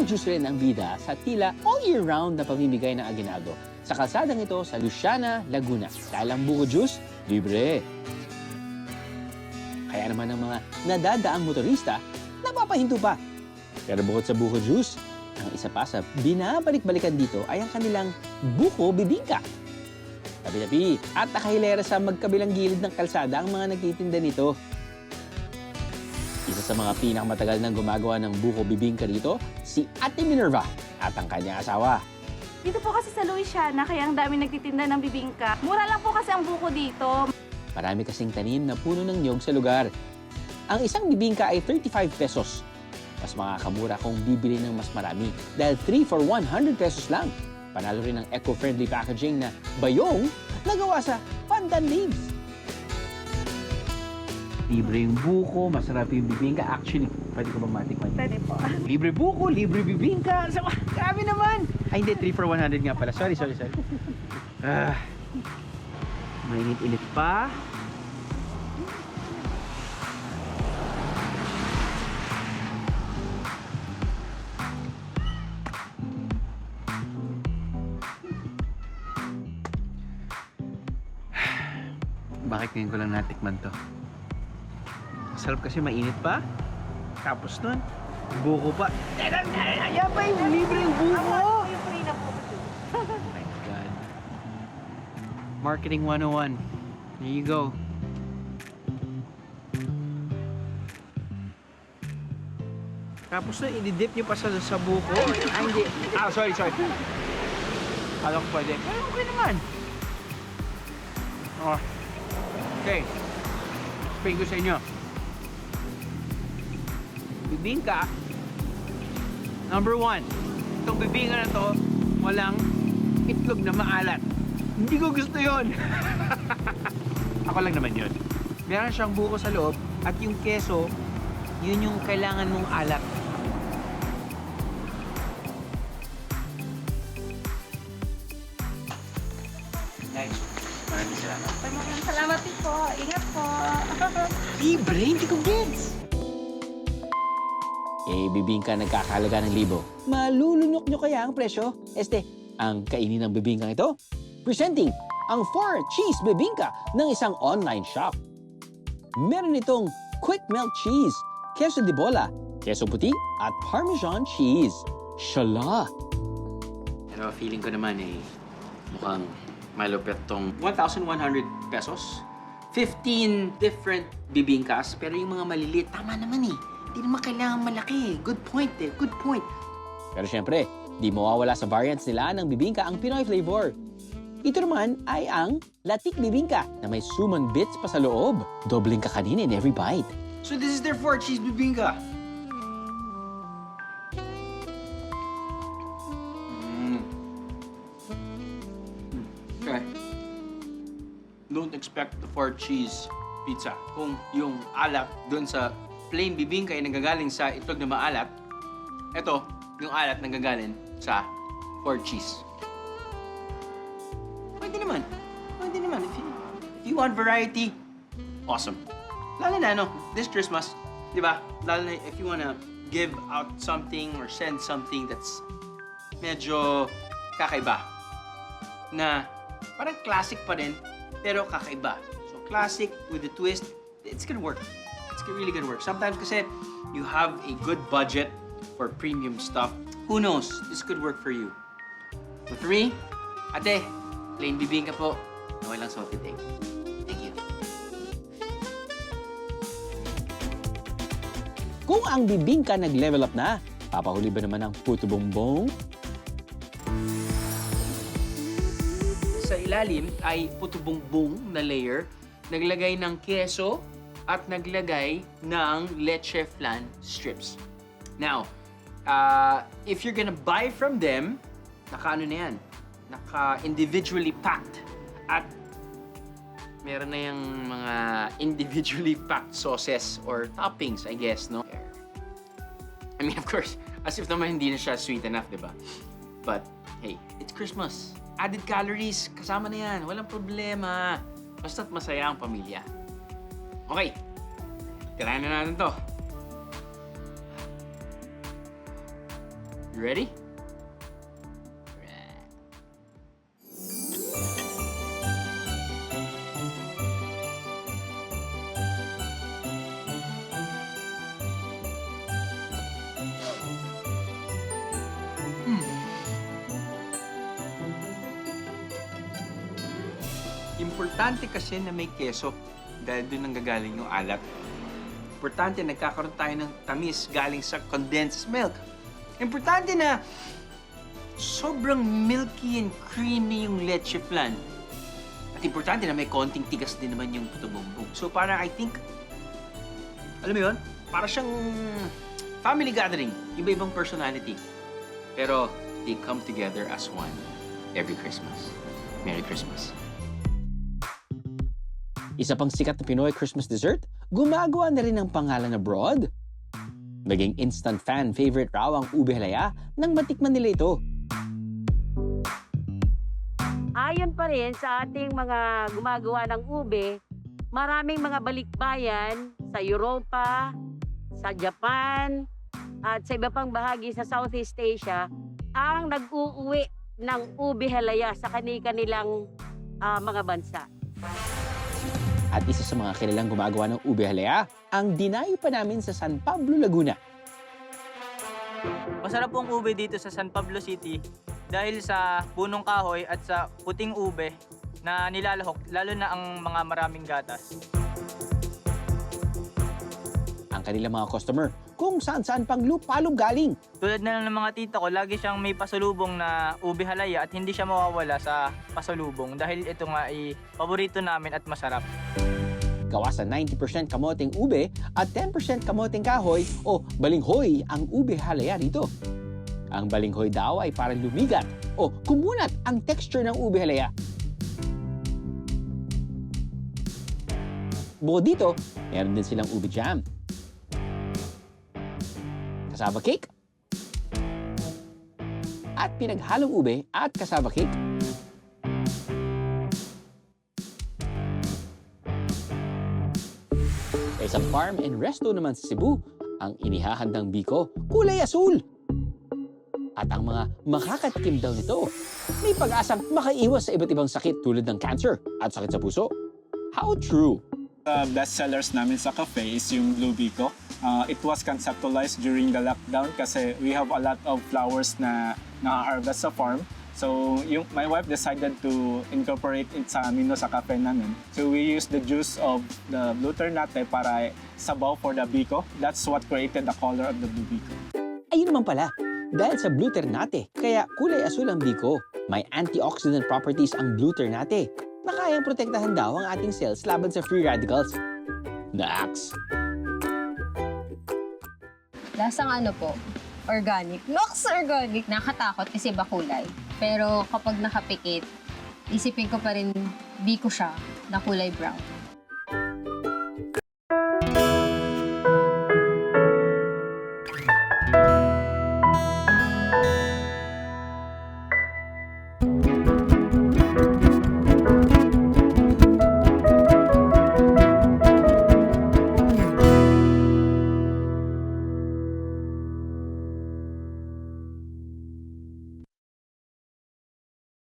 juice rin ang bida sa tila all year round na pamimigay ng aginaldo sa kalsadang ito sa Luciana, Laguna. Dahil ang buko juice, libre. Kaya naman ang mga nadadaang motorista, napapahinto pa. Pero bukod sa buko juice, ang isa pa sa binabalik-balikan dito ay ang kanilang buko bibingka. Tabi-tabi at nakahilera sa magkabilang gilid ng kalsada ang mga nagtitinda nito. Isa sa mga pinakamatagal nang gumagawa ng buko bibingka dito, si Ate Minerva at ang kanyang asawa. Dito po kasi sa Luciana, kaya ang dami nagtitinda ng bibingka. Mura lang po kasi ang buko dito. Marami kasing tanim na puno ng niyog sa lugar. Ang isang bibingka ay 35 pesos. Mas makakamura kung bibili ng mas marami dahil 3 for 100 pesos lang. Panalo rin ang eco-friendly packaging na bayong na gawa sa pandan leaves. Libre yung buko, masarap yung bibingka. Actually, pwede ko bang matikman? Pwede po. Libre buko, libre bibingka. Grabe naman! Ay, hindi. 3 for 100 nga pala. Sorry. Mainit-init pa. Bakit ngayon ko lang natikman to? Sarap kasi mainit pa. Tapos nun, buko pa. Ayan pa yung libre yung buko! Yung free na po. Oh my God. Marketing 101. There you go. Tapos na, i-dip nyo pa sa buko. Ay, hindi. Ah, sorry. Alam ko pwede. Pero okay naman. Oh. Okay. Explain ko sa inyo. Bibingka. Number 1. Itong bibingka na to, walang itlog na maalat. Hindi ko gusto yon. Ako lang naman yun. Meron siyang buko sa loob at yung keso, yun yung kailangan mong alat. Nice. Maraming salamat. Maraming salamat din po. Ingat po. Libre, hindi ko gets. Eh, bibingka nagkakahalaga ng libo. Malulunok nyo kaya ang presyo? Ang kainin ng bibingkang ito? Presenting ang 4 cheese bibingka ng isang online shop. Meron itong quick melt cheese, queso de bola, queso puti, at parmesan cheese. Shala! Pero feeling ko naman mukhang malupit tong 1,100 pesos. 15 different bibingkas, pero yung mga maliliit, tama naman Hindi naman kailangan malaki. Good point Good point. Pero syempre, di mawawala sa variants nila ng bibingka ang Pinoy flavor. Ito naman ay ang latik bibingka na may suman bits pa sa loob. Dobling kakanin in every bite. So this is their 4 cheese bibingka. Okay. Don't expect the 4 cheese pizza. Kung yung alat doon sa plain bibingka ay nagagaling sa itlog na maalat, ito, yung alat nagagaling sa 4 cheese. Pwede naman. If you want variety, awesome. Lalo na, this Christmas, di ba? Lalo na if you wanna give out something or send something that's medyo kakaiba. Na parang classic pa rin, pero kakaiba. So classic with a twist, it's gonna work. It's really gonna work. Sometimes kasi you have a good budget for premium stuff. Who knows? This could work for you. But for me, ate, plain bibingka po. Walang salted egg. Thank you. Kung ang bibingka nag-level up na, papahuli ba naman ang puto bongbong? Sa ilalim ay puto bongbong na layer, naglagay ng keso at naglagay ng leche flan strips. Now, if you're gonna buy from them, naka-ano na yan, naka-individually packed. At meron na yung mga individually packed sauces or toppings, I guess, no? I mean, of course, as if naman hindi na siya sweet enough, di ba? But, hey, it's Christmas. Added calories, kasama na yan. Walang problema. Basta't masaya ang pamilya. Okay, tirayan na natin to. You ready? Importante kasi na may keso dahil doon nanggagaling yung alat. Importante nagkakaroon tayo ng tamis galing sa condensed milk. Importante na sobrang milky and creamy yung leche flan. At importante na may konting tigas din naman yung puto bumbong. So parang I think, alam mo yun, para siyang family gathering. Iba-ibang personality. Pero they come together as one every Christmas. Merry Christmas. Isa pang sikat na Pinoy Christmas dessert, gumagawa na rin ng pangalan abroad. Naging instant fan favorite raw ang ube halaya nang matikman nila ito. Ayon pa rin sa ating mga gumagawa ng ube, maraming mga balikbayan sa Europa, sa Japan, at sa iba pang bahagi sa Southeast Asia ang nag-uuwi ng ube halaya sa kanilang mga bansa. At isa sa mga kilalang gumagawa ng ube halaya, ang dinayo pa namin sa San Pablo, Laguna. Masarap pong ube dito sa San Pablo City dahil sa punong kahoy at sa puting ube na nilalahok, lalo na ang mga maraming gatas. Ang kanilang mga customer, kung saan-saan pang lupalong galing. Tulad na lang ng mga tita ko, lagi siyang may pasalubong na ube halaya at hindi siya mawawala sa pasalubong dahil ito nga ay paborito namin at masarap. Gawa sa 90% kamoteng ube at 10% kamoteng kahoy o balinghoy ang ube halaya rito. Ang balinghoy daw ay parang lumigat o kumunat ang texture ng ube halaya. Bukod dito, meron din silang ube jam, cassava cake, at pinaghalong ube at cassava cake. Sa farm and resto naman sa Cebu, ang inihahandang biko, kulay asul. At ang mga makakatikim daw nito, may pag-asang makaiwas sa iba't ibang sakit tulad ng cancer at sakit sa puso. How true? Best sellers namin sa cafe is yung Blue Biko. It was conceptualized during the lockdown kasi we have a lot of flowers na na-harvest sa farm. So, my wife decided to incorporate it sa menu sa cafe namin. So, we used the juice of the blue ternate para sabaw for the biko. That's what created the color of the blue biko. Ayun naman pala, dahil sa blue ternate, kaya kulay asul ang biko. May antioxidant properties ang blue ternate na kayang protektahan daw ang ating cells laban sa free radicals. Naks! Lasang ano po? Organic. Nox, organic. Nakatakot kasi iba kulay. Pero kapag nakapikit, isipin ko pa rin biko siya na kulay brown.